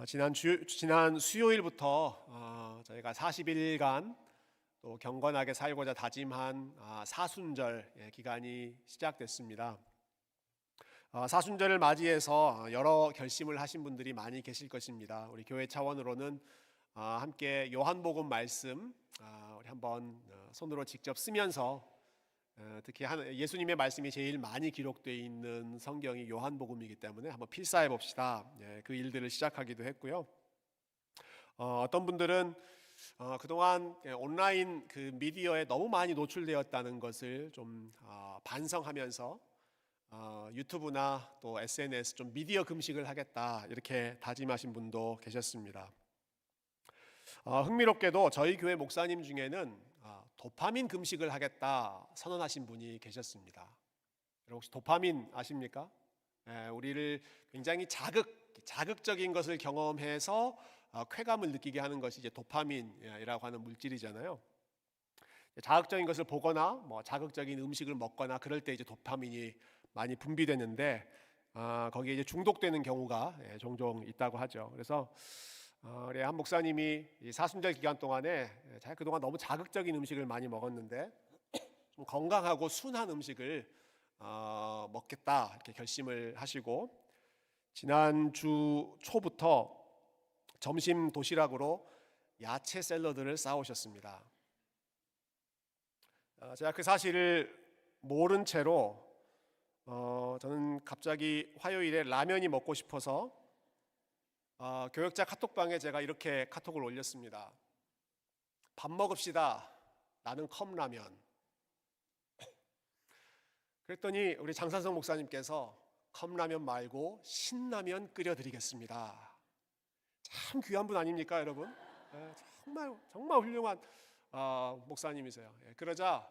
지난 수요일부터 저희가 40일간 또 경건하게 살고자 다짐한 사순절 기간이 시작됐습니다. 사순절을 맞이해서 여러 결심을 하신 분들이 많이 계실 것입니다. 우리 교회 차원으로는 함께 요한복음 말씀 우리 한번 손으로 직접 쓰면서 특히 예수님의 말씀이 제일 많이 기록되어 있는 성경이 요한복음이기 때문에 한번 필사해 봅시다. 그 일들을 시작하기도 했고요. 어떤 분들은 그동안 온라인 그 미디어에 너무 많이 노출되었다는 것을 좀 반성하면서 유튜브나 또 SNS 좀 미디어 금식을 하겠다 이렇게 다짐하신 분도 계셨습니다. 흥미롭게도 저희 교회 목사님 중에는 도파민 금식을 하겠다 선언하신 분이 계셨습니다. 여러분 혹시 도파민 아십니까? 우리를 굉장히 자극적인 것을 경험해서 쾌감을 느끼게 하는 것이 이제 도파민이라고 하는 물질이잖아요. 자극적인 것을 보거나 뭐 자극적인 음식을 먹거나 그럴 때 이제 도파민이 많이 분비되는데 거기에 이제 중독되는 경우가 종종 있다고 하죠. 그래서 우리 한 목사님이 이 사순절 기간 동안에 자기가 그동안 너무 자극적인 음식을 많이 먹었는데 좀 건강하고 순한 음식을 먹겠다 이렇게 결심을 하시고 지난주 초부터 점심 도시락으로 야채 샐러드를 싸오셨습니다. 제가 그 사실을 모른 채로 저는 갑자기 화요일에 라면이 먹고 싶어서 교역자 카톡방에 제가 이렇게 카톡을 올렸습니다. 밥 먹읍시다. 나는 컵라면. 그랬더니 우리 장산성 목사님께서 컵라면 말고 신라면 끓여드리겠습니다. 참 귀한 분 아닙니까, 여러분? 정말 훌륭한 목사님이세요. 그러자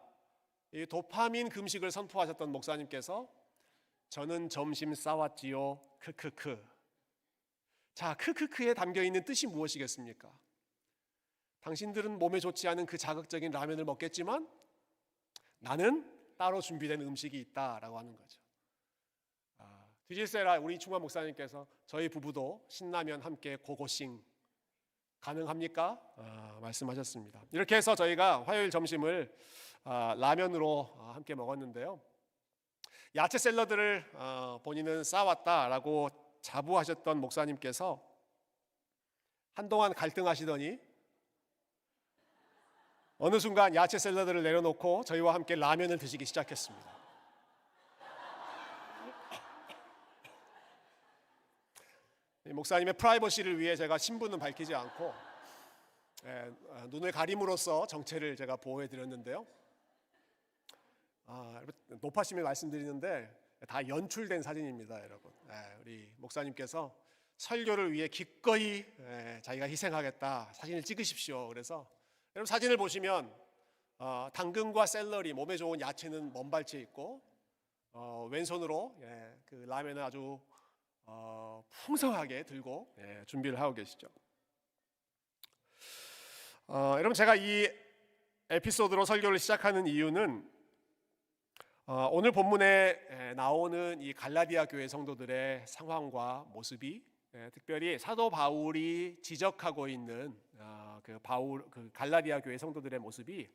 이 도파민 금식을 선포하셨던 목사님께서 저는 점심 싸왔지요. 크크크. 자, 크크크에 담겨있는 뜻이 무엇이겠습니까? 당신들은 몸에 좋지 않은 그 자극적인 라면을 먹겠지만 나는 따로 준비된 음식이 있다라고 하는 거죠. 뒤질세라 우리 충만 목사님께서 저희 부부도 신라면 함께 고고싱 가능합니까? 말씀하셨습니다. 이렇게 해서 저희가 화요일 점심을 라면으로 함께 먹었는데요. 야채 샐러드를 본인은 싸왔다라고 자부하셨던 목사님께서 한동안 갈등하시더니 어느 순간 야채 샐러드를 내려놓고 저희와 함께 라면을 드시기 시작했습니다. 목사님의 프라이버시를 위해 제가 신분은 밝히지 않고 눈을 가림으로써 정체를 제가 보호해 드렸는데요. 높아심에 말씀드리는데 다 연출된 사진입니다, 여러분. 우리 목사님께서 설교를 위해 기꺼이 자기가 희생하겠다. 사진을 찍으십시오. 그래서 여러분 사진을 보시면 당근과 샐러리, 몸에 좋은 야채는 먼발치에 있고 왼손으로 그 라면을 아주 풍성하게 들고 준비를 하고 계시죠. 여러분 제가 이 에피소드로 설교를 시작하는 이유는 오늘 본문에 나오는 이 갈라디아 교회 성도들의 상황과 모습이 특별히 사도 바울이 지적하고 있는 그 갈라디아 교회 성도들의 모습이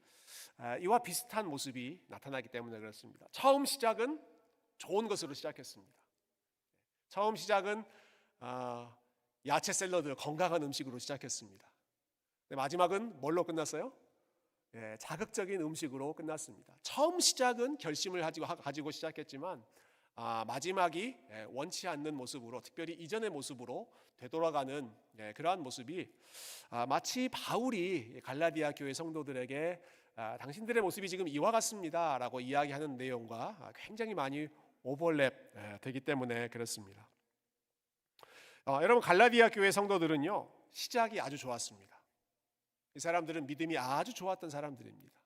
이와 비슷한 모습이 나타나기 때문에 그렇습니다. 처음 시작은 좋은 것으로 시작했습니다. 처음 시작은 야채 샐러드, 건강한 음식으로 시작했습니다. 마지막은 뭘로 끝났어요? 자극적인 음식으로 끝났습니다. 처음 시작은 결심을 가지고 시작했지만 마지막이 원치 않는 모습으로, 특별히 이전의 모습으로 되돌아가는 그러한 모습이 마치 바울이 갈라디아 교회 성도들에게 당신들의 모습이 지금 이와 같습니다 라고 이야기하는 내용과 굉장히 많이 오버랩 되기 때문에 그렇습니다. 여러분 갈라디아 교회 성도들은요 시작이 아주 좋았습니다. 이 사람들은 믿음이 아주 좋았던 사람들입니다.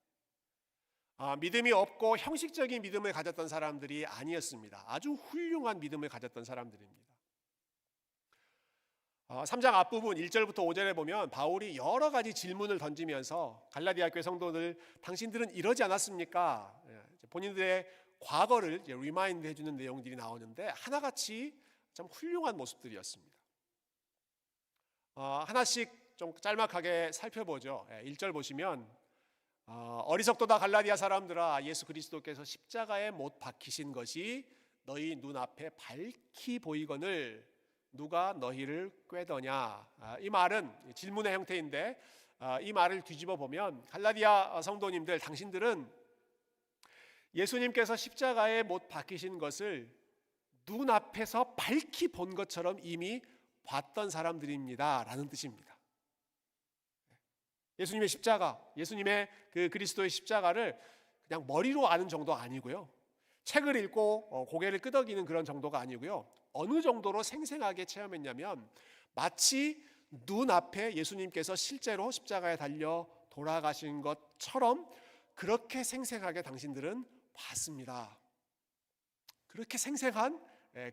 믿음이 없고 형식적인 믿음을 가졌던 사람들이 아니었습니다. 아주 훌륭한 믿음을 가졌던 사람들입니다. 3장 앞부분 1절부터 5절에 보면 바울이 여러 가지 질문을 던지면서 갈라디아 교회 성도들 당신들은 이러지 않았습니까? 본인들의 과거를 리마인드 해주는 내용들이 나오는데 하나같이 참 훌륭한 모습들이었습니다. 하나씩 좀 짤막하게 살펴보죠. 1절 보시면 어리석도다 갈라디아 사람들아, 예수 그리스도께서 십자가에 못 박히신 것이 너희 눈앞에 밝히 보이거늘 누가 너희를 꾀더냐. 이 말은 질문의 형태인데 이 말을 뒤집어 보면, 갈라디아 성도님들, 당신들은 예수님께서 십자가에 못 박히신 것을 눈앞에서 밝히 본 것처럼 이미 봤던 사람들입니다 라는 뜻입니다. 예수님의 십자가, 예수님의 그 그리스도의 십자가를 그냥 머리로 아는 정도 아니고요, 책을 읽고 고개를 끄덕이는 그런 정도가 아니고요, 어느 정도로 생생하게 체험했냐면 마치 눈앞에 예수님께서 실제로 십자가에 달려 돌아가신 것처럼 그렇게 생생하게 당신들은 봤습니다. 그렇게 생생한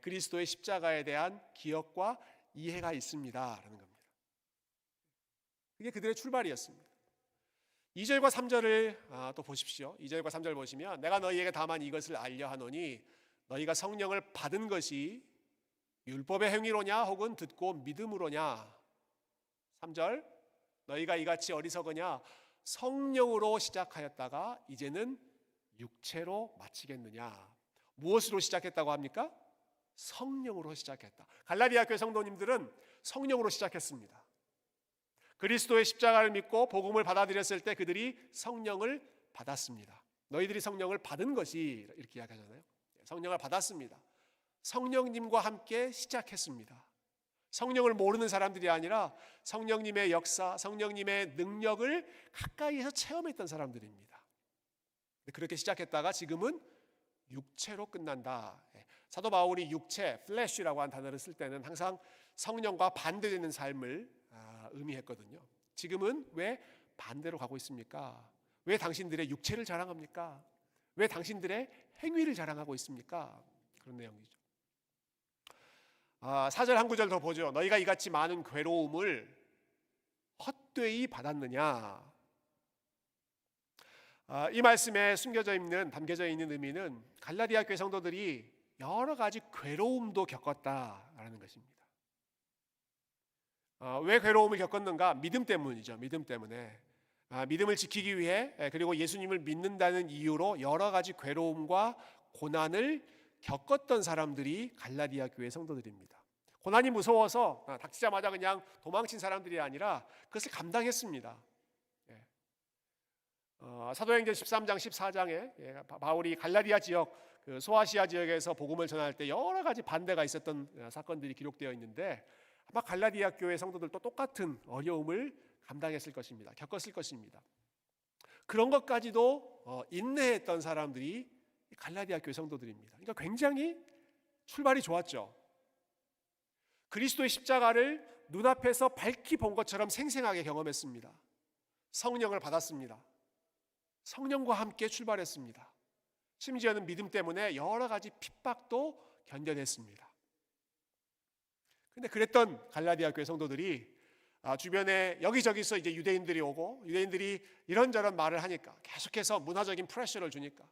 그리스도의 십자가에 대한 기억과 이해가 있습니다라는 겁니다. 그게 그들의 출발이었습니다. 2절과 3절을 또 보십시오. 2절과 3절 보시면, 내가 너희에게 다만 이것을 알려 하노니 너희가 성령을 받은 것이 율법의 행위로냐 혹은 듣고 믿음으로냐. 3절, 너희가 이같이 어리석으냐 성령으로 시작하였다가 이제는 육체로 마치겠느냐. 무엇으로 시작했다고 합니까? 성령으로 시작했다. 갈라디아 교회 성도님들은 성령으로 시작했습니다. 그리스도의 십자가를 믿고 복음을 받아들였을 때 그들이 성령을 받았습니다. 너희들이 성령을 받은 것이, 이렇게 이야기하잖아요. 성령을 받았습니다. 성령님과 함께 시작했습니다. 성령을 모르는 사람들이 아니라 성령님의 역사, 성령님의 능력을 가까이에서 체험했던 사람들입니다. 그렇게 시작했다가 지금은 육체로 끝난다. 사도 바울이 육체, 플래시라고 한 단어를 쓸 때는 항상 성령과 반대되는 삶을 의미했거든요. 지금은 왜 반대로 가고 있습니까? 왜 당신들의 육체를 자랑합니까? 왜 당신들의 행위를 자랑하고 있습니까? 그런 내용이죠. 4절 한 구절 더 보죠. 너희가 이같이 많은 괴로움을 헛되이 받았느냐. 이 말씀에 담겨져 있는 의미는 갈라디아 교회 성도들이 여러 가지 괴로움도 겪었다라는 것입니다. 왜 괴로움을 겪었는가? 믿음 때문이죠. 믿음 때문에. 믿음을 지키기 위해, 그리고 예수님을 믿는다는 이유로 여러 가지 괴로움과 고난을 겪었던 사람들이 갈라디아 교회 성도들입니다. 고난이 무서워서 닥치자마자 그냥 도망친 사람들이 아니라 그것을 감당했습니다. 사도행전 13장 14장에 바울이 갈라디아 지역, 그 소아시아 지역에서 복음을 전할 때 여러 가지 반대가 있었던 사건들이 기록되어 있는데, 아마 갈라디아 교회 성도들도 똑같은 어려움을 감당했을 것입니다. 겪었을 것입니다. 그런 것까지도 인내했던 사람들이 갈라디아 교회 성도들입니다. 그러니까 굉장히 출발이 좋았죠. 그리스도의 십자가를 눈앞에서 밝히 본 것처럼 생생하게 경험했습니다. 성령을 받았습니다. 성령과 함께 출발했습니다. 심지어는 믿음 때문에 여러 가지 핍박도 견뎌냈습니다. 그런데 그랬던 갈라디아 교회 성도들이 주변에 여기저기서 이제 유대인들이 오고, 유대인들이 이런저런 말을 하니까, 계속해서 문화적인 프레셔를 주니까,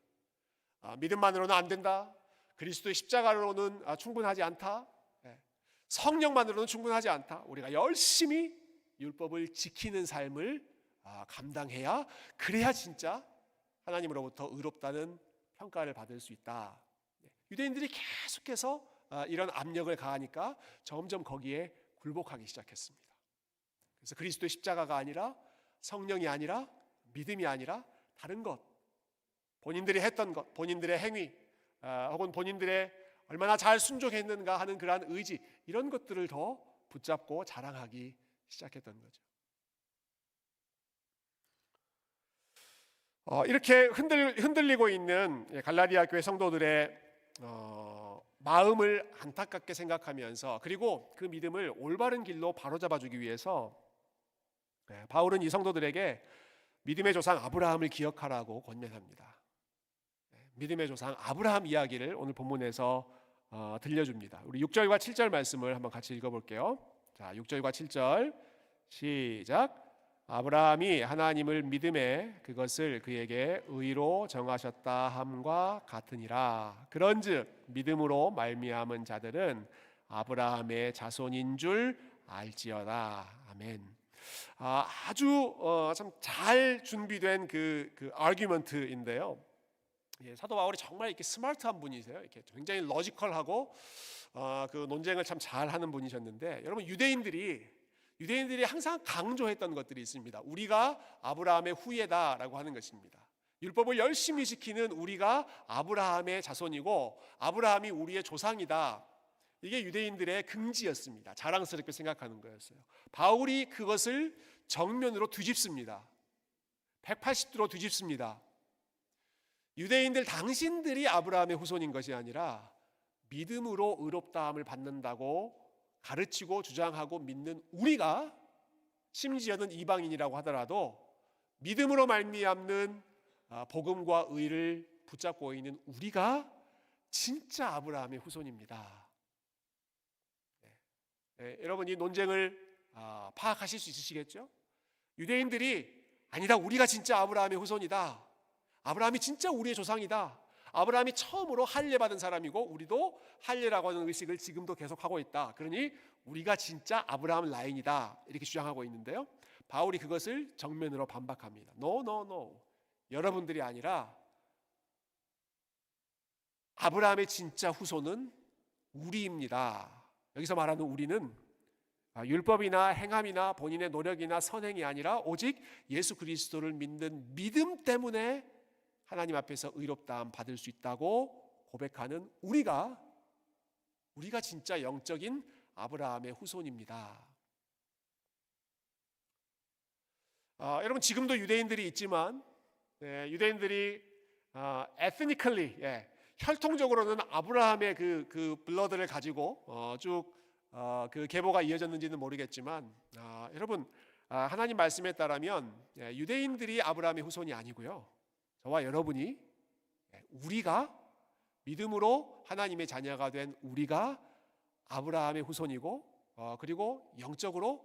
믿음만으로는 안 된다, 그리스도의 십자가로는 충분하지 않다, 성령만으로는 충분하지 않다, 우리가 열심히 율법을 지키는 삶을 감당해야, 그래야 진짜 하나님으로부터 의롭다는 평가를 받을 수 있다. 유대인들이 계속해서 이런 압력을 가하니까 점점 거기에 굴복하기 시작했습니다. 그래서 그리스도의 십자가가 아니라, 성령이 아니라, 믿음이 아니라 다른 것, 본인들이 했던 것, 본인들의 행위, 혹은 본인들의 얼마나 잘 순종했는가 하는 그러한 의지, 이런 것들을 더 붙잡고 자랑하기 시작했던 거죠. 이렇게 흔들리고 있는 갈라디아 교회 성도들의 마음을 안타깝게 생각하면서, 그리고 그 믿음을 올바른 길로 바로잡아주기 위해서 바울은 이 성도들에게 믿음의 조상 아브라함을 기억하라고 권면합니다. 믿음의 조상 아브라함 이야기를 오늘 본문에서 들려줍니다. 우리 6절과 7절 말씀을 한번 같이 읽어볼게요. 자, 6절과 7절 시작. 아브라함이 하나님을 믿음에 그것을 그에게 의로 정하셨다 함과 같으니라. 그런즉 믿음으로 말미암은 자들은 아브라함의 자손인 줄 알지어다. 아멘. 아주 참 잘 준비된 그 아규먼트인데요. 예, 사도 바울이 정말 이렇게 스마트한 분이세요. 이렇게 굉장히 러지컬하고 그 논쟁을 참 잘하는 분이셨는데, 여러분 유대인들이 항상 강조했던 것들이 있습니다. 우리가 아브라함의 후예다라고 하는 것입니다. 율법을 열심히 지키는 우리가 아브라함의 자손이고 아브라함이 우리의 조상이다. 이게 유대인들의 긍지였습니다. 자랑스럽게 생각하는 거였어요. 바울이 그것을 정면으로 뒤집습니다. 180도로 뒤집습니다. 유대인들 당신들이 아브라함의 후손인 것이 아니라 믿음으로 의롭다함을 받는다고 가르치고 주장하고 믿는 우리가, 심지어는 이방인이라고 하더라도 믿음으로 말미암는 복음과 의를 붙잡고 있는 우리가 진짜 아브라함의 후손입니다. 여러분 이 논쟁을 파악하실 수 있으시겠죠? 유대인들이 아니다, 우리가 진짜 아브라함의 후손이다, 아브라함이 진짜 우리의 조상이다, 아브라함이 처음으로 할례 받은 사람이고 우리도 할례라고 하는 의식을 지금도 계속하고 있다, 그러니 우리가 진짜 아브라함 라인이다, 이렇게 주장하고 있는데요, 바울이 그것을 정면으로 반박합니다. No. 여러분들이 아니라 아브라함의 진짜 후손은 우리입니다. 여기서 말하는 우리는 율법이나 행함이나 본인의 노력이나 선행이 아니라 오직 예수 그리스도를 믿는 믿음 때문에 하나님 앞에서 의롭다함 받을 수 있다고 고백하는 우리가 진짜 영적인 아브라함의 후손입니다. 여러분 지금도 유대인들이 있지만 유대인들이 ethnically, 혈통적으로는 아브라함의 그 블러드를 가지고 쭉 그 계보가 이어졌는지는 모르겠지만 여러분 하나님 말씀에 따르면 유대인들이 아브라함의 후손이 아니고요, 저와 여러분이, 우리가 믿음으로 하나님의 자녀가 된 우리가 아브라함의 후손이고 그리고 영적으로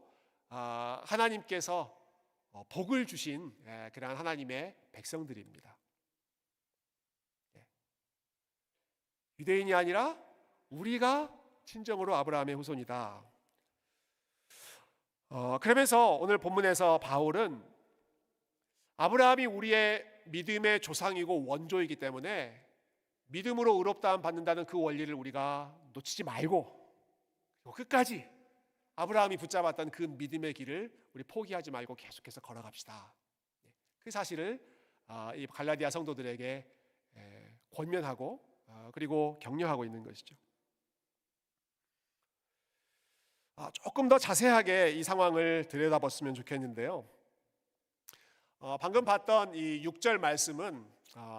하나님께서 복을 주신 그러한 하나님의 백성들입니다. 유대인이 아니라 우리가 친정으로 아브라함의 후손이다. 그러면서 오늘 본문에서 바울은 아브라함이 우리의 믿음의 조상이고 원조이기 때문에 믿음으로 의롭다함 받는다는 그 원리를 우리가 놓치지 말고 끝까지 아브라함이 붙잡았던 그 믿음의 길을 우리 포기하지 말고 계속해서 걸어갑시다. 그 사실을 이 갈라디아 성도들에게 권면하고 그리고 격려하고 있는 것이죠. 조금 더 자세하게 이 상황을 들여다봤으면 좋겠는데요. 방금 봤던 이 6절 말씀은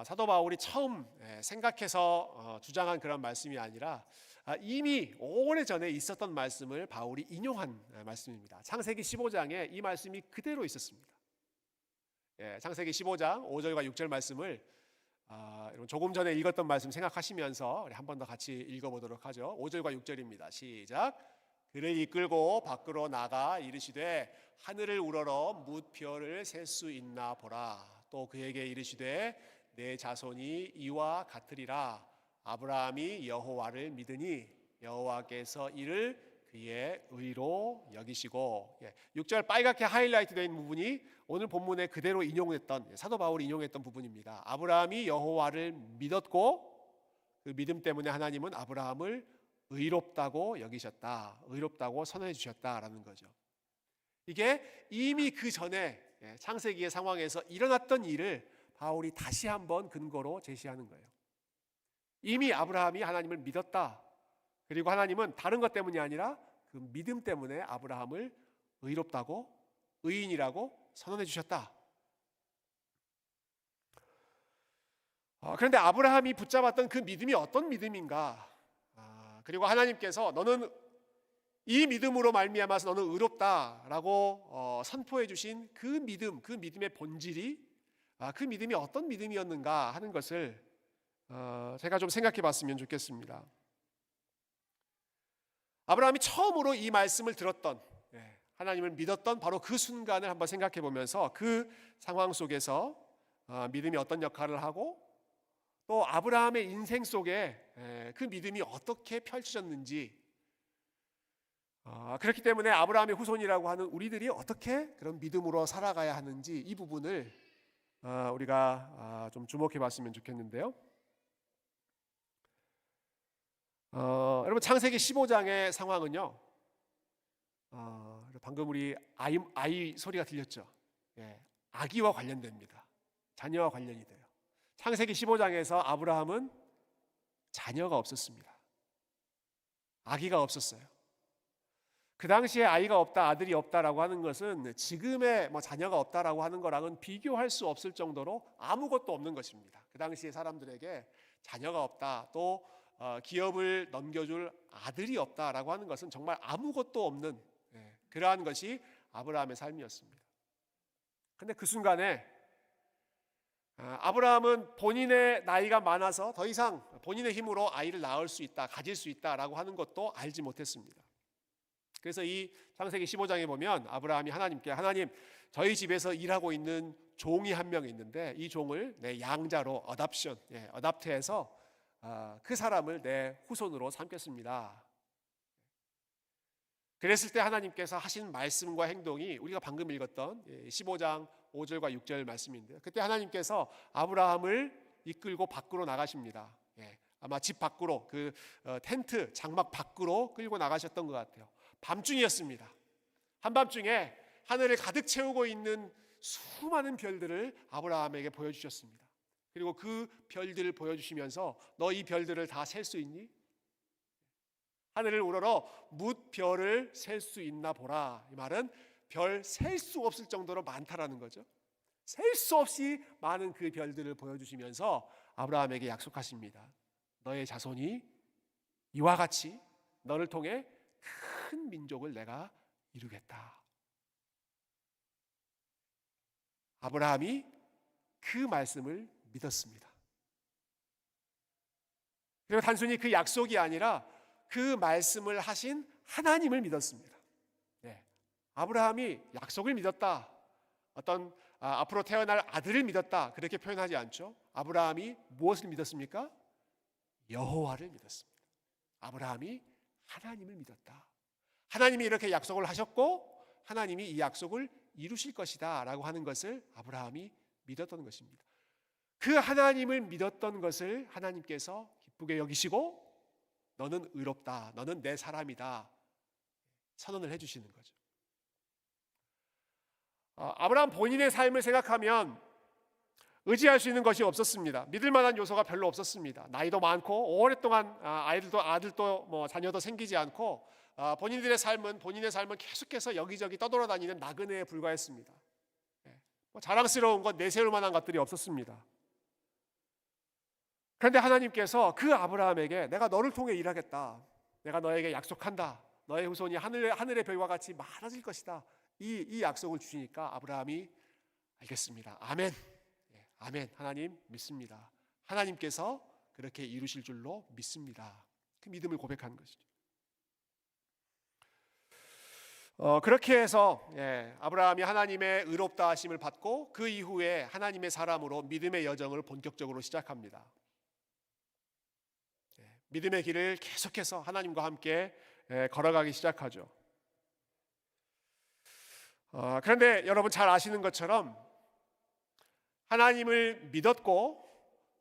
사도 바울이 처음 생각해서 주장한 그런 말씀이 아니라 이미 오래전에 있었던 말씀을 바울이 인용한 말씀입니다. 창세기 15장에 이 말씀이 그대로 있었습니다. 창세기 15장 5절과 6절 말씀을 조금 전에 읽었던 말씀 생각하시면서 한 번 더 같이 읽어보도록 하죠. 5절과 6절입니다. 시작. 그를 이끌고 밖으로 나가 이르시되 하늘을 우러러 무별을 셀 수 있나 보라. 또 그에게 이르시되 내 자손이 이와 같으리라. 아브라함이 여호와를 믿으니 여호와께서 이를 그의 의로 여기시고. 6절 빨갛게 하이라이트 된 부분이 오늘 본문에 그대로 인용했던, 사도 바울이 인용했던 부분입니다. 아브라함이 여호와를 믿었고 그 믿음 때문에 하나님은 아브라함을 의롭다고 여기셨다, 의롭다고 선언해 주셨다라는 거죠. 이게 이미 그 전에 창세기의 상황에서 일어났던 일을 바울이 다시 한번 근거로 제시하는 거예요. 이미 아브라함이 하나님을 믿었다. 그리고 하나님은 다른 것 때문이 아니라 그 믿음 때문에 아브라함을 의롭다고, 의인이라고 선언해 주셨다. 그런데 아브라함이 붙잡았던 그 믿음이 어떤 믿음인가? 그리고 하나님께서 너는 이 믿음으로 말미암아서 너는 의롭다라고 선포해 주신 그 믿음, 그 믿음의 본질이, 그 믿음이 어떤 믿음이었는가 하는 것을 제가 좀 생각해 봤으면 좋겠습니다. 아브라함이 처음으로 이 말씀을 들었던, 하나님을 믿었던 바로 그 순간을 한번 생각해 보면서 그 상황 속에서 믿음이 어떤 역할을 하고 또 아브라함의 인생 속에 그 믿음이 어떻게 펼쳐졌는지 그렇기 때문에 아브라함의 후손이라고 하는 우리들이 어떻게 그런 믿음으로 살아가야 하는지 이 부분을 우리가 좀 주목해 봤으면 좋겠는데요. 여러분 창세기 15장의 상황은요. 방금 우리 아이 소리가 들렸죠. 예, 아기와 관련됩니다. 자녀와 관련이 돼요. 창세기 15장에서 아브라함은 자녀가 없었습니다. 아기가 없었어요. 그 당시에 아이가 없다, 아들이 없다라고 하는 것은 지금의 자녀가 없다라고 하는 거랑은 비교할 수 없을 정도로 아무것도 없는 것입니다. 그 당시에 사람들에게 자녀가 없다, 또 기업을 넘겨줄 아들이 없다라고 하는 것은 정말 아무것도 없는 그러한 것이 아브라함의 삶이었습니다. 그런데 그 순간에 아브라함은 본인의 나이가 많아서 더 이상 본인의 힘으로 아이를 낳을 수 있다, 가질 수 있다라고 하는 것도 알지 못했습니다. 그래서 이 창세기 15장에 보면 아브라함이 하나님께, 하나님, 저희 집에서 일하고 있는 종이 한 명 있는데 이 종을 내 양자로 어답트해서 그 사람을 내 후손으로 삼겠습니다. 그랬을 때 하나님께서 하신 말씀과 행동이 우리가 방금 읽었던 15장 5절과 6절 말씀인데요. 그때 하나님께서 아브라함을 이끌고 밖으로 나가십니다. 아마 집 밖으로, 그 텐트 장막 밖으로 끌고 나가셨던 것 같아요. 밤중이었습니다. 한밤중에 하늘을 가득 채우고 있는 수많은 별들을 아브라함에게 보여주셨습니다. 그리고 그 별들을 보여주시면서 너 이 별들을 다 셀 수 있니? 하늘을 우러러 뭇 별을 셀 수 있나 보라. 이 말은 별 셀 수 없을 정도로 많다라는 거죠. 셀 수 없이 많은 그 별들을 보여주시면서 아브라함에게 약속하십니다. 너의 자손이 이와 같이 너를 통해 큰 민족을 내가 이루겠다. 아브라함이 그 말씀을 믿었습니다. 그리고 단순히 그 약속이 아니라 그 말씀을 하신 하나님을 믿었습니다. 아브라함이 약속을 믿었다, 어떤 앞으로 태어날 아들을 믿었다, 그렇게 표현하지 않죠. 아브라함이 무엇을 믿었습니까? 여호와를 믿었습니다. 아브라함이 하나님을 믿었다. 하나님이 이렇게 약속을 하셨고 하나님이 이 약속을 이루실 것이다 라고 하는 것을 아브라함이 믿었던 것입니다. 그 하나님을 믿었던 것을 하나님께서 기쁘게 여기시고 너는 의롭다, 너는 내 사람이다 선언을 해주시는 거죠. 아브라함 본인의 삶을 생각하면 의지할 수 있는 것이 없었습니다. 믿을 만한 요소가 별로 없었습니다. 나이도 많고 오랫동안 아들도 자녀도 생기지 않고 본인의 삶은 계속해서 여기저기 떠돌아다니는 나그네에 불과했습니다. 자랑스러운 것, 내세울 만한 것들이 없었습니다. 그런데 하나님께서 그 아브라함에게 내가 너를 통해 일하겠다, 내가 너에게 약속한다, 너의 후손이 하늘의 별과 같이 많아질 것이다, 이 약속을 주시니까 아브라함이 알겠습니다, 아멘, 아멘, 하나님 믿습니다, 하나님께서 그렇게 이루실 줄로 믿습니다. 그 믿음을 고백하는 것이죠. 그렇게 해서 아브라함이 하나님의 의롭다 하심을 받고 그 이후에 하나님의 사람으로 믿음의 여정을 본격적으로 시작합니다. 믿음의 길을 계속해서 하나님과 함께 걸어가기 시작하죠. 그런데 여러분 잘 아시는 것처럼 하나님을 믿었고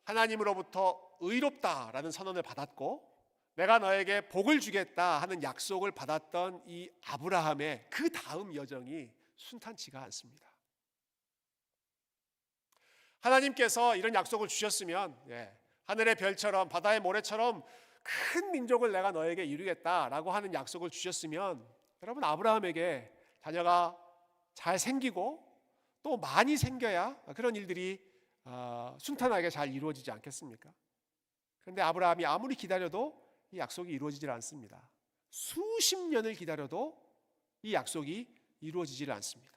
하나님으로부터 의롭다라는 선언을 받았고 내가 너에게 복을 주겠다 하는 약속을 받았던 이 아브라함의 그 다음 여정이 순탄치가 않습니다. 하나님께서 이런 약속을 주셨으면 하늘의 별처럼 바다의 모래처럼 큰 민족을 내가 너에게 이루겠다라고 하는 약속을 주셨으면 여러분 아브라함에게 자녀가 잘 생기고 또 많이 생겨야 그런 일들이 순탄하게 잘 이루어지지 않겠습니까? 그런데 아브라함이 아무리 기다려도 이 약속이 이루어지질 않습니다. 수십 년을 기다려도 이 약속이 이루어지질 않습니다.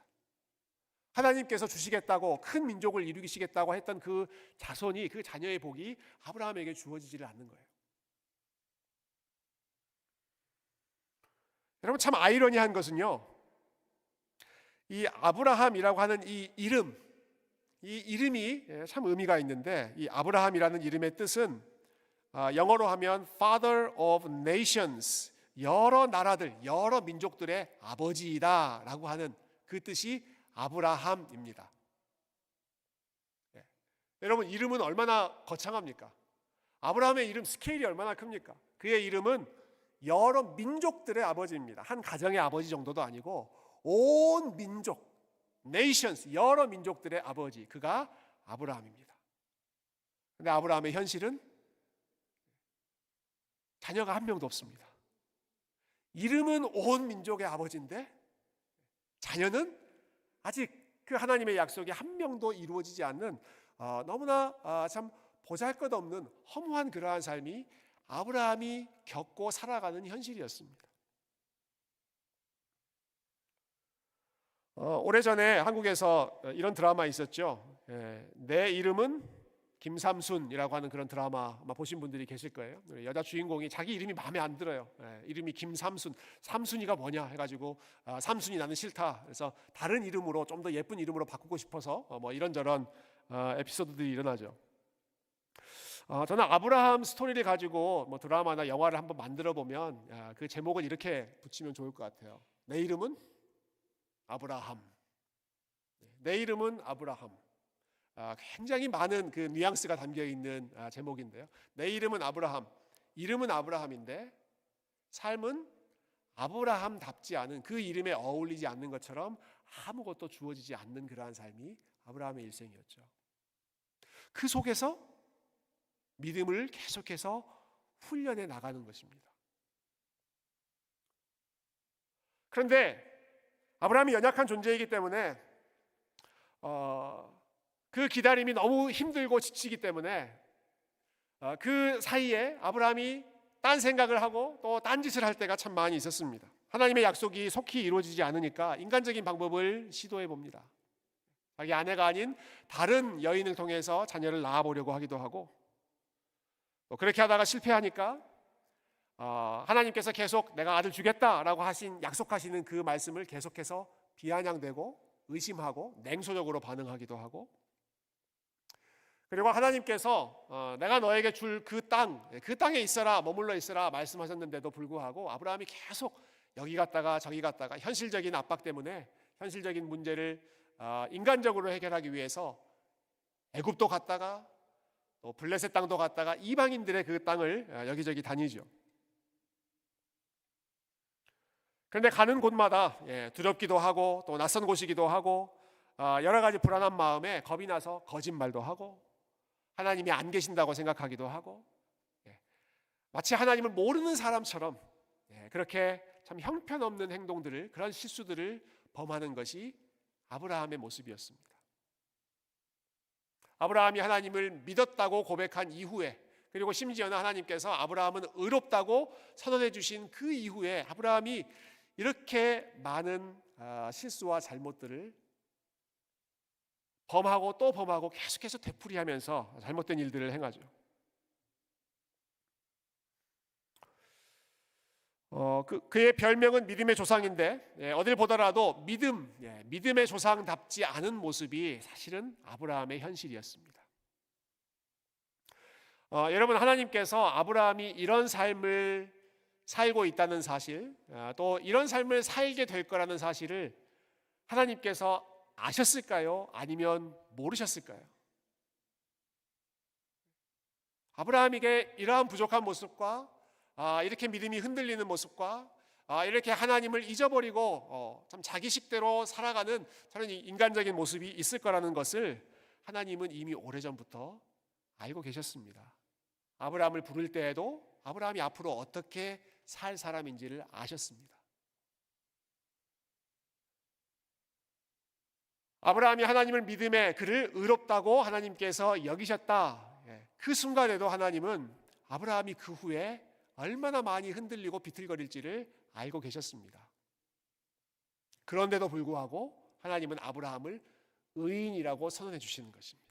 하나님께서 주시겠다고 큰 민족을 이루시겠다고 했던 그 자손이, 그 자녀의 복이 아브라함에게 주어지지를 않는 거예요. 여러분 참 아이러니한 것은요, 이 아브라함이라고 하는 이 이름이 참 의미가 있는데 이 아브라함이라는 이름의 뜻은 영어로 하면 Father of Nations 여러 나라들, 여러 민족들의 아버지이다라고 하는 그 뜻이 아브라함입니다. 예. 여러분, 이름은 얼마나 거창합니까? 아브라함의 이름 스케일이 얼마나 큽니까? 그의 이름은 여러 민족들의 아버지입니다. 한 가정의 아버지 정도도 아니고 온 민족, 네이션스, 여러 민족들의 아버지, 그가 아브라함입니다. 근데 아브라함의 현실은 자녀가 한 명도 없습니다. 이름은 온 민족의 아버지인데 자녀는 아직 그 하나님의 약속이 한 명도 이루어지지 않는 너무나 참 보잘것없는 허무한 그러한 삶이 아브라함이 겪고 살아가는 현실이었습니다. 오래전에 한국에서 이런 드라마 있었죠. 내 이름은 김삼순이라고 하는 그런 드라마 아마 보신 분들이 계실 거예요. 여자 주인공이 자기 이름이 마음에 안 들어요. 이름이 김삼순, 삼순이가 뭐냐 해가지고 삼순이 나는 싫다. 그래서 다른 이름으로 좀 더 예쁜 이름으로 바꾸고 싶어서 뭐 이런저런 에피소드들이 일어나죠. 저는 아브라함 스토리를 가지고 뭐 드라마나 영화를 한번 만들어 보면 그 제목을 이렇게 붙이면 좋을 것 같아요. 내 이름은 아브라함. 내 이름은 아브라함. 굉장히 많은 그 뉘앙스가 담겨 있는 제목인데요. 내 이름은 아브라함. 이름은 아브라함인데 삶은 아브라함답지 않은, 그 이름에 어울리지 않는 것처럼 아무것도 주어지지 않는 그러한 삶이 아브라함의 일생이었죠. 그 속에서 믿음을 계속해서 훈련해 나가는 것입니다. 그런데 아브라함이 연약한 존재이기 때문에 그 기다림이 너무 힘들고 지치기 때문에 그 사이에 아브라함이 딴 생각을 하고 또 딴짓을 할 때가 참 많이 있었습니다. 하나님의 약속이 속히 이루어지지 않으니까 인간적인 방법을 시도해 봅니다. 자기 아내가 아닌 다른 여인을 통해서 자녀를 낳아보려고 하기도 하고, 또 그렇게 하다가 실패하니까 하나님께서 계속 내가 아들 주겠다라고 약속하시는 그 말씀을 계속해서 비아냥대고 의심하고 냉소적으로 반응하기도 하고, 그리고 하나님께서 내가 너에게 줄 그 땅에 있어라, 머물러 있어라 말씀하셨는데도 불구하고 아브라함이 계속 여기 갔다가 저기 갔다가 현실적인 압박 때문에 현실적인 문제를 인간적으로 해결하기 위해서 애굽도 갔다가 또 블레셋 땅도 갔다가 이방인들의 그 땅을 여기저기 다니죠. 그런데 가는 곳마다 두렵기도 하고 또 낯선 곳이기도 하고 여러 가지 불안한 마음에 겁이 나서 거짓말도 하고 하나님이 안 계신다고 생각하기도 하고 마치 하나님을 모르는 사람처럼 그렇게 참 형편없는 행동들을, 그런 실수들을 범하는 것이 아브라함의 모습이었습니다. 아브라함이 하나님을 믿었다고 고백한 이후에, 그리고 심지어는 하나님께서 아브라함은 의롭다고 선언해 주신 그 이후에 아브라함이 이렇게 많은 실수와 잘못들을 범하고 또 범하고 계속해서 되풀이하면서 잘못된 일들을 행하죠. 그의 별명은 믿음의 조상인데 어딜 보더라도 믿음의 조상답지 않은 모습이 사실은 아브라함의 현실이었습니다. 여러분, 하나님께서 아브라함이 이런 삶을 살고 있다는 사실, 또 이런 삶을 살게 될 거라는 사실을 하나님께서 아셨을까요? 아니면 모르셨을까요? 아브라함에게 이러한 부족한 모습과 이렇게 믿음이 흔들리는 모습과 이렇게 하나님을 잊어버리고 참 자기식대로 살아가는 저런 인간적인 모습이 있을 거라는 것을 하나님은 이미 오래전부터 알고 계셨습니다. 아브라함을 부를 때에도 아브라함이 앞으로 어떻게 살 사람인지를 아셨습니다. 아브라함이 하나님을 믿음에 그를 의롭다고 하나님께서 여기셨다. 그 순간에도 하나님은 아브라함이 그 후에 얼마나 많이 흔들리고 비틀거릴지를 알고 계셨습니다. 그런데도 불구하고 하나님은 아브라함을 의인이라고 선언해 주시는 것입니다.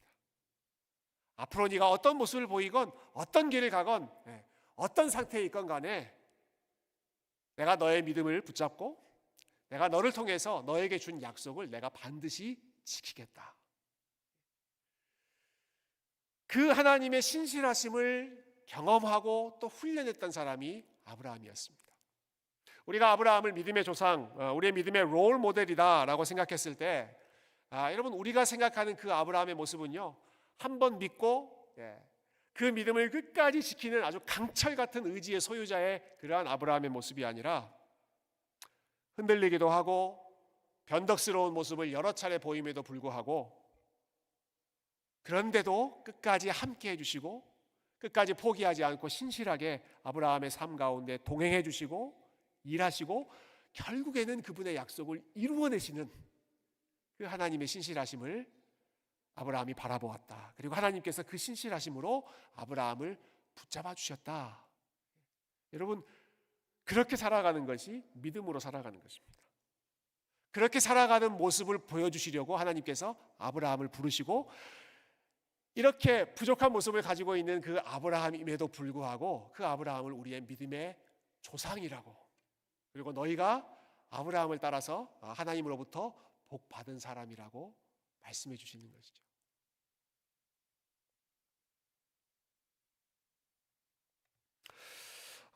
앞으로 네가 어떤 모습을 보이건 어떤 길을 가건 어떤 상태에 있건 간에 내가 너의 믿음을 붙잡고 내가 너를 통해서 너에게 준 약속을 내가 반드시 지키겠다. 그 하나님의 신실하심을 경험하고 또 훈련했던 사람이 아브라함이었습니다. 우리가 아브라함을 믿음의 조상, 우리의 믿음의 롤 모델이다라고 생각했을 때, 여러분 우리가 생각하는 그 아브라함의 모습은요, 한 번 믿고 그 믿음을 끝까지 지키는 아주 강철 같은 의지의 소유자의 그러한 아브라함의 모습이 아니라 흔들리기도 하고 변덕스러운 모습을 여러 차례 보임에도 불구하고, 그런데도 끝까지 함께 해주시고 끝까지 포기하지 않고 신실하게 아브라함의 삶 가운데 동행해 주시고 일하시고 결국에는 그분의 약속을 이루어내시는 그 하나님의 신실하심을 아브라함이 바라보았다. 그리고 하나님께서 그 신실하심으로 아브라함을 붙잡아 주셨다. 여러분, 그렇게 살아가는 것이 믿음으로 살아가는 것입니다. 그렇게 살아가는 모습을 보여주시려고 하나님께서 아브라함을 부르시고, 이렇게 부족한 모습을 가지고 있는 그 아브라함임에도 불구하고 그 아브라함을 우리의 믿음의 조상이라고, 그리고 너희가 아브라함을 따라서 하나님으로부터 복 받은 사람이라고 말씀해 주시는 것이죠.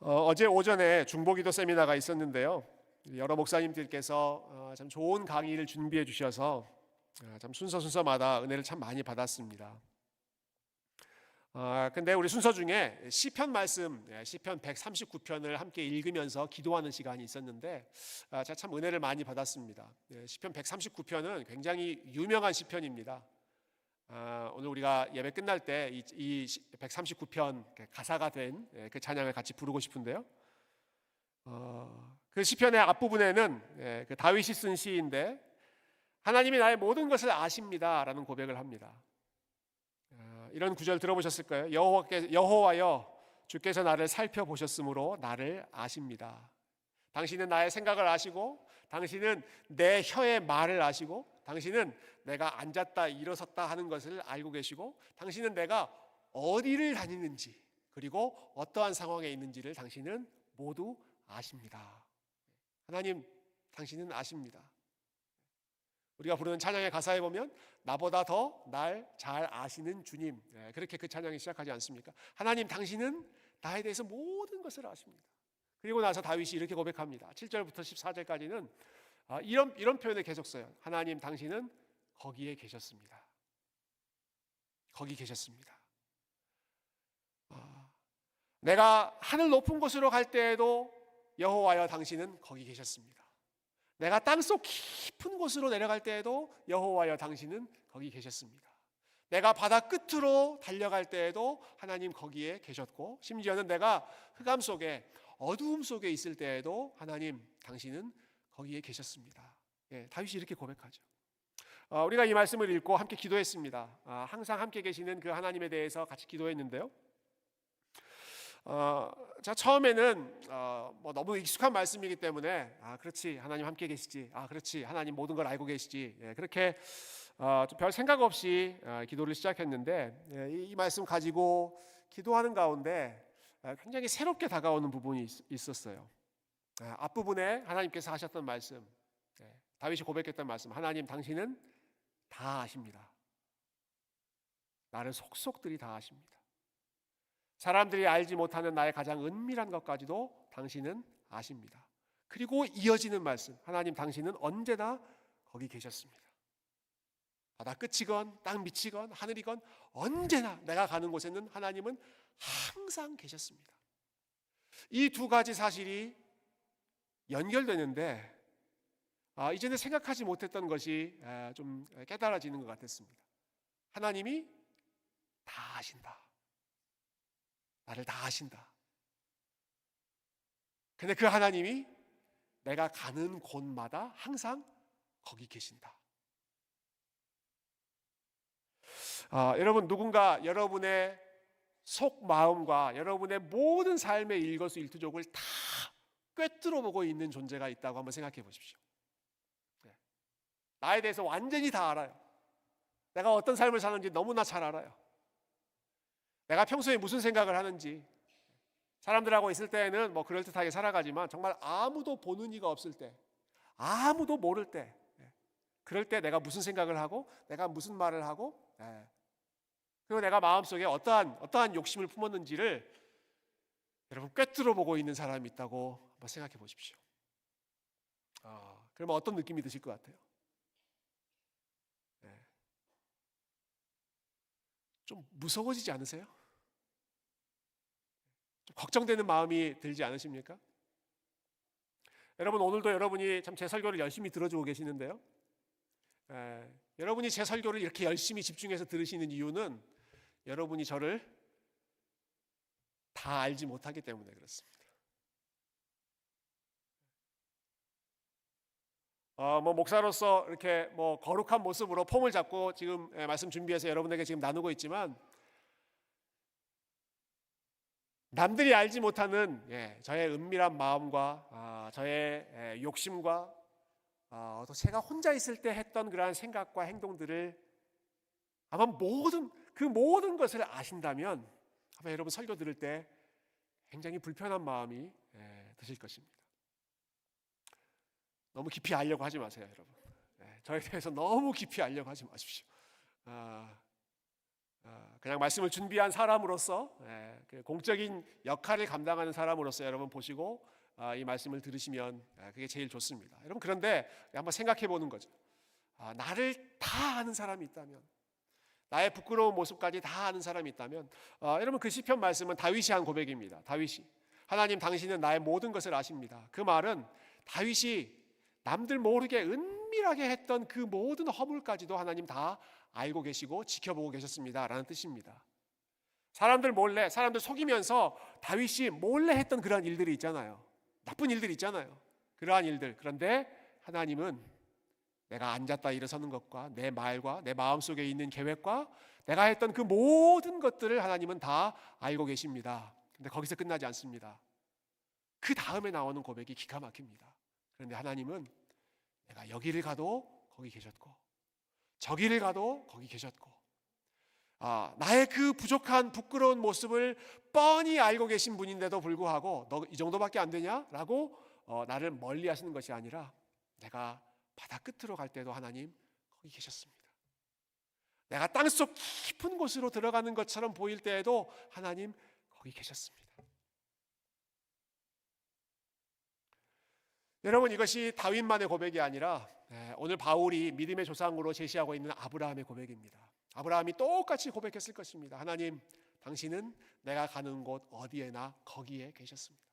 어제 오전에 중보기도 세미나가 있었는데요, 여러 목사님들께서 참 좋은 강의를 준비해 주셔서 참 순서마다 은혜를 참 많이 받았습니다. 근데 우리 순서 중에 시편 말씀, 시편 139편을 함께 읽으면서 기도하는 시간이 있었는데, 제가 참 은혜를 많이 받았습니다. 시편 139편은 굉장히 유명한 시편입니다. 오늘 우리가 예배 끝날 때 이 139편 가사가 된 그 찬양을 같이 부르고 싶은데요. 그 시편의 앞부분에는 그 다윗이 쓴 시인데, 하나님이 나의 모든 것을 아십니다라는 고백을 합니다. 이런 구절 들어보셨을 거예요. 여호와여, 주께서 나를 살펴보셨으므로 나를 아십니다. 당신은 나의 생각을 아시고, 당신은 내 혀의 말을 아시고, 당신은 내가 앉았다 일어섰다 하는 것을 알고 계시고, 당신은 내가 어디를 다니는지 그리고 어떠한 상황에 있는지를 당신은 모두 아십니다. 하나님, 당신은 아십니다. 우리가 부르는 찬양의 가사에 보면 나보다 더 날 잘 아시는 주님, 그렇게 그 찬양이 시작하지 않습니까? 하나님, 당신은 나에 대해서 모든 것을 아십니다. 그리고 나서 다윗이 이렇게 고백합니다. 7절부터 14절까지는 이런 표현을 계속 써요. 하나님, 당신은 거기에 계셨습니다. 거기 계셨습니다. 내가 하늘 높은 곳으로 갈 때에도 여호와여, 당신은 거기 계셨습니다. 내가 땅속 깊은 곳으로 내려갈 때에도 여호와여, 당신은 거기 계셨습니다. 내가 바다 끝으로 달려갈 때에도 하나님 거기에 계셨고, 심지어는 내가 흑암 속에 어두움 속에 있을 때에도 하나님, 당신은 거기에 계셨습니다. 다윗이 이렇게 고백하죠. 우리가 이 말씀을 읽고 함께 기도했습니다. 항상 함께 계시는 그 하나님에 대해서 같이 기도했는데요. 자, 처음에는 너무 익숙한 말씀이기 때문에 그렇지, 하나님 함께 계시지, 그렇지, 하나님 모든 걸 알고 계시지, 그렇게 별 생각 없이 기도를 시작했는데, 이 말씀 가지고 기도하는 가운데 굉장히 새롭게 다가오는 부분이 있었어요. 앞부분에 하나님께서 하셨던 말씀, 다윗이 고백했던 말씀, 하나님, 당신은 다 아십니다. 나를 속속들이 다 아십니다. 사람들이 알지 못하는 나의 가장 은밀한 것까지도 당신은 아십니다. 그리고 이어지는 말씀, 하나님, 당신은 언제나 거기 계셨습니다. 바다 끝이건 땅 밑이건 하늘이건 언제나 내가 가는 곳에는 하나님은 항상 계셨습니다. 이 두 가지 사실이 연결되는데, 이전에 생각하지 못했던 것이 좀 깨달아지는 것 같았습니다. 하나님이 다 아신다. 나를 다 아신다. 근데 그 하나님이 내가 가는 곳마다 항상 거기 계신다. 여러분, 누군가 여러분의 속마음과 여러분의 모든 삶의 일거수일투족을 다 꿰뚫어 보고 있는 존재가 있다고 한번 생각해 보십시오. 나에 대해서 완전히 다 알아요. 내가 어떤 삶을 사는지 너무나 잘 알아요. 내가 평소에 무슨 생각을 하는지, 사람들하고 있을 때에는 뭐 그럴듯하게 살아가지만 정말 아무도 보는 이가 없을 때, 아무도 모를 때, 그럴 때 내가 무슨 생각을 하고 내가 무슨 말을 하고, 그리고 내가 마음속에 어떠한 욕심을 품었는지를 여러분 꿰뚫어 보고 있는 사람이 있다고 한번 생각해 보십시오. 그러면 어떤 느낌이 드실 것 같아요? 네. 좀 무서워지지 않으세요? 좀 걱정되는 마음이 들지 않으십니까? 여러분, 오늘도 여러분이 참 제 설교를 열심히 들어주고 계시는데요. 여러분이 제 설교를 이렇게 열심히 집중해서 들으시는 이유는 여러분이 저를 다 알지 못하기 때문에 그렇습니다. 목사로서 이렇게 거룩한 모습으로 폼을 잡고 지금 말씀 준비해서 여러분에게 지금 나누고 있지만, 남들이 알지 못하는 저의 은밀한 마음과 저의 욕심과 또 제가 혼자 있을 때 했던 그러한 생각과 행동들을 아마 모든 것을 아신다면 아마 여러분 설교 들을 때 굉장히 불편한 마음이 드실 것입니다. 너무 깊이 알려고 하지 마세요, 여러분. 저에 대해서 너무 깊이 알려고 하지 마십시오. 그냥 말씀을 준비한 사람으로서, 그 공적인 역할을 감당하는 사람으로서 여러분 보시고 이 말씀을 들으시면 그게 제일 좋습니다. 여러분, 그런데 한번 생각해 보는 거죠. 나를 다 아는 사람이 있다면, 나의 부끄러운 모습까지 다 아는 사람이 있다면, 여러분, 그 시편 말씀은 다윗이 한 고백입니다. 다윗이, 하나님 당신은 나의 모든 것을 아십니다. 그 말은 다윗이 남들 모르게 은밀하게 했던 그 모든 허물까지도 하나님 다 알고 계시고 지켜보고 계셨습니다 라는 뜻입니다. 사람들 속이면서 다윗이 몰래 했던 그러한 일들이 있잖아요. 나쁜 일들이 있잖아요. 그러한 일들. 그런데 하나님은 내가 앉았다 일어서는 것과 내 말과 내 마음속에 있는 계획과 내가 했던 그 모든 것들을 하나님은 다 알고 계십니다. 근데 거기서 끝나지 않습니다. 그 다음에 나오는 고백이 기가 막힙니다. 그런데 하나님은 내가 여기를 가도 거기 계셨고 저기를 가도 거기 계셨고 나의 그 부족한 부끄러운 모습을 뻔히 알고 계신 분인데도 불구하고 너 이 정도밖에 안 되냐? 라고 나를 멀리 하시는 것이 아니라 내가 바다 끝으로 갈 때도 하나님 거기 계셨습니다. 내가 땅속 깊은 곳으로 들어가는 것처럼 보일 때에도 하나님 거기 계셨습니다. 여러분, 이것이 다윗만의 고백이 아니라 오늘 바울이 믿음의 조상으로 제시하고 있는 아브라함의 고백입니다. 아브라함이 똑같이 고백했을 것입니다. 하나님, 당신은 내가 가는 곳 어디에나 거기에 계셨습니다.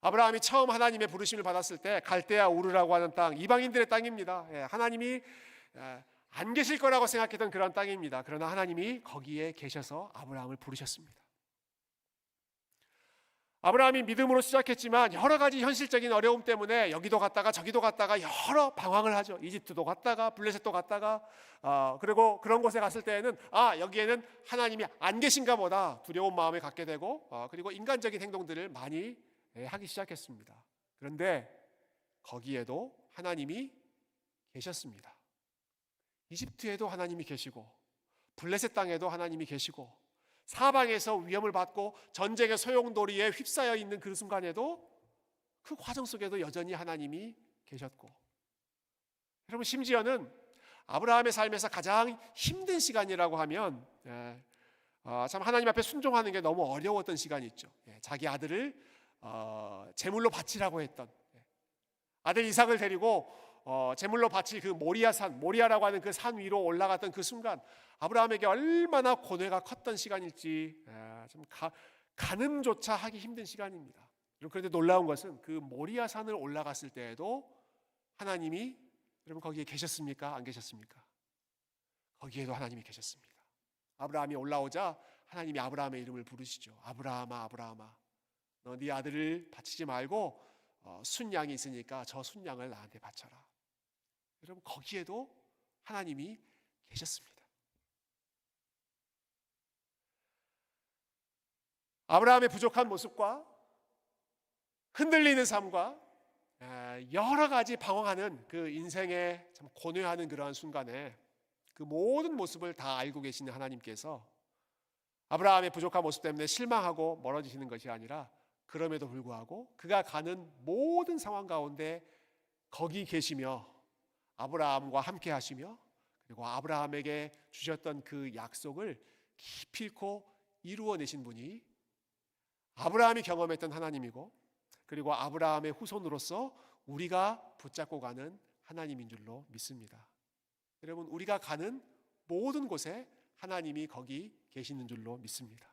아브라함이 처음 하나님의 부르심을 받았을 때 갈대아 우르라고 하는 땅, 이방인들의 땅입니다. 하나님이 안 계실 거라고 생각했던 그런 땅입니다. 그러나 하나님이 거기에 계셔서 아브라함을 부르셨습니다. 아브라함이 믿음으로 시작했지만 여러 가지 현실적인 어려움 때문에 여기도 갔다가 저기도 갔다가 여러 방황을 하죠. 이집트도 갔다가 블레셋도 갔다가 그리고 그런 곳에 갔을 때에는 여기에는 하나님이 안 계신가 보다 두려운 마음을 갖게 되고 그리고 인간적인 행동들을 많이 하기 시작했습니다. 그런데 거기에도 하나님이 계셨습니다. 이집트에도 하나님이 계시고 블레셋 땅에도 하나님이 계시고 사방에서 위험을 받고 전쟁의 소용돌이에 휩싸여 있는 그 순간에도 그 과정 속에도 여전히 하나님이 계셨고, 여러분, 심지어는 아브라함의 삶에서 가장 힘든 시간이라고 하면 참 하나님 앞에 순종하는 게 너무 어려웠던 시간이 있죠. 자기 아들을 제물로 바치라고 했던, 아들 이삭을 데리고 제물로 바칠 그 모리아라고 하는 그 산 위로 올라갔던 그 순간, 아브라함에게 얼마나 고뇌가 컸던 시간일지 좀 가늠조차 하기 힘든 시간입니다. 그런데 놀라운 것은 그 모리아 산을 올라갔을 때에도 하나님이, 여러분, 거기에 계셨습니까? 안 계셨습니까? 거기에도 하나님이 계셨습니다. 아브라함이 올라오자 하나님이 아브라함의 이름을 부르시죠. 아브라함아, 아브라함아, 너 네 아들을 바치지 말고 순양이 있으니까 저 순양을 나한테 바쳐라. 여러분, 거기에도 하나님이 계셨습니다. 아브라함의 부족한 모습과 흔들리는 삶과 여러 가지 방황하는 그 인생에 참 고뇌하는 그러한 순간에 그 모든 모습을 다 알고 계시는 하나님께서 아브라함의 부족한 모습 때문에 실망하고 멀어지시는 것이 아니라, 그럼에도 불구하고 그가 가는 모든 상황 가운데 거기 계시며 아브라함과 함께 하시며, 그리고 아브라함에게 주셨던 그 약속을 기필코 이루어내신 분이 아브라함이 경험했던 하나님이고, 그리고 아브라함의 후손으로서 우리가 붙잡고 가는 하나님인 줄로 믿습니다. 여러분, 우리가 가는 모든 곳에 하나님이 거기 계시는 줄로 믿습니다.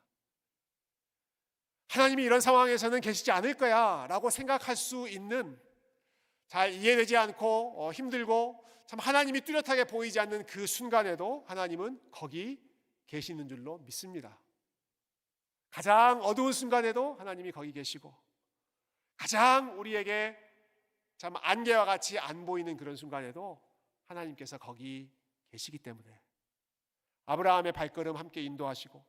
하나님이 이런 상황에서는 계시지 않을 거야 라고 생각할 수 있는, 잘 이해되지 않고 힘들고 참 하나님이 뚜렷하게 보이지 않는 그 순간에도 하나님은 거기 계시는 줄로 믿습니다. 가장 어두운 순간에도 하나님이 거기 계시고, 가장 우리에게 참 안개와 같이 안 보이는 그런 순간에도 하나님께서 거기 계시기 때문에 아브라함의 발걸음 함께 인도하시고,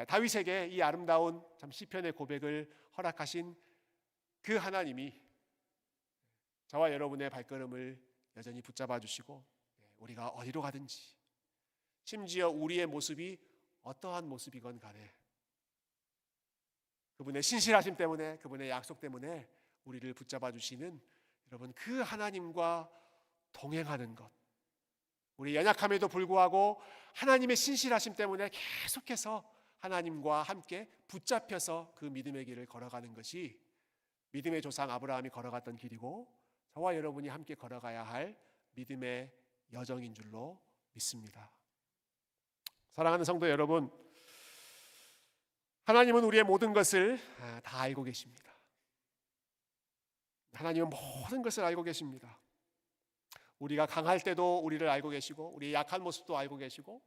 다윗에게 이 아름다운 참 시편의 고백을 허락하신 그 하나님이 저와 여러분의 발걸음을 여전히 붙잡아 주시고, 우리가 어디로 가든지, 심지어 우리의 모습이 어떠한 모습이건 간에 그분의 신실하심 때문에, 그분의 약속 때문에 우리를 붙잡아 주시는 여러분, 그 하나님과 동행하는 것, 우리 연약함에도 불구하고 하나님의 신실하심 때문에 계속해서 하나님과 함께 붙잡혀서 그 믿음의 길을 걸어가는 것이 믿음의 조상 아브라함이 걸어갔던 길이고, 저와 여러분이 함께 걸어가야 할 믿음의 여정인 줄로 믿습니다. 사랑하는 성도 여러분, 하나님은 우리의 모든 것을 다 알고 계십니다. 하나님은 모든 것을 알고 계십니다. 우리가 강할 때도 우리를 알고 계시고, 우리의 약한 모습도 알고 계시고,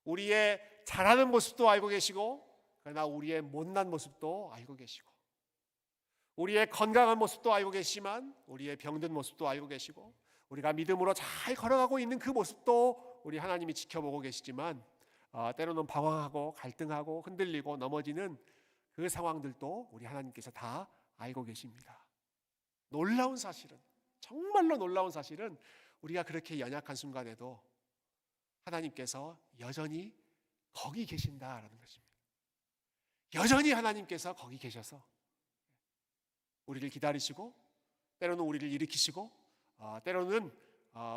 우리의 잘하는 모습도 알고 계시고, 그러나 우리의 못난 모습도 알고 계시고, 우리의 건강한 모습도 알고 계시지만 우리의 병든 모습도 알고 계시고, 우리가 믿음으로 잘 걸어가고 있는 그 모습도 우리 하나님이 지켜보고 계시지만, 때로는 방황하고 갈등하고 흔들리고 넘어지는 그 상황들도 우리 하나님께서 다 알고 계십니다. 놀라운 사실은, 정말로 놀라운 사실은, 우리가 그렇게 연약한 순간에도 하나님께서 여전히 거기 계신다라는 것입니다. 여전히 하나님께서 거기 계셔서 우리를 기다리시고, 때로는 우리를 일으키시고, 때로는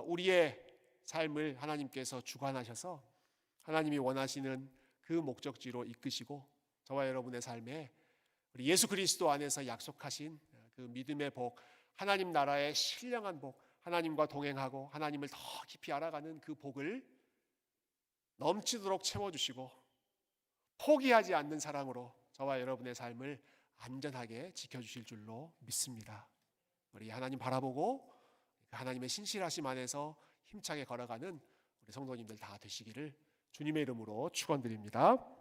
우리의 삶을 하나님께서 주관하셔서 하나님이 원하시는 그 목적지로 이끄시고, 저와 여러분의 삶에 우리 예수 그리스도 안에서 약속하신 그 믿음의 복, 하나님 나라의 신령한 복, 하나님과 동행하고 하나님을 더 깊이 알아가는 그 복을 넘치도록 채워주시고, 포기하지 않는 사랑으로 저와 여러분의 삶을 안전하게 지켜주실 줄로 믿습니다. 우리 하나님 바라보고 하나님의 신실하심 안에서 힘차게 걸어가는 우리 성도님들 다 되시기를 주님의 이름으로 축원드립니다.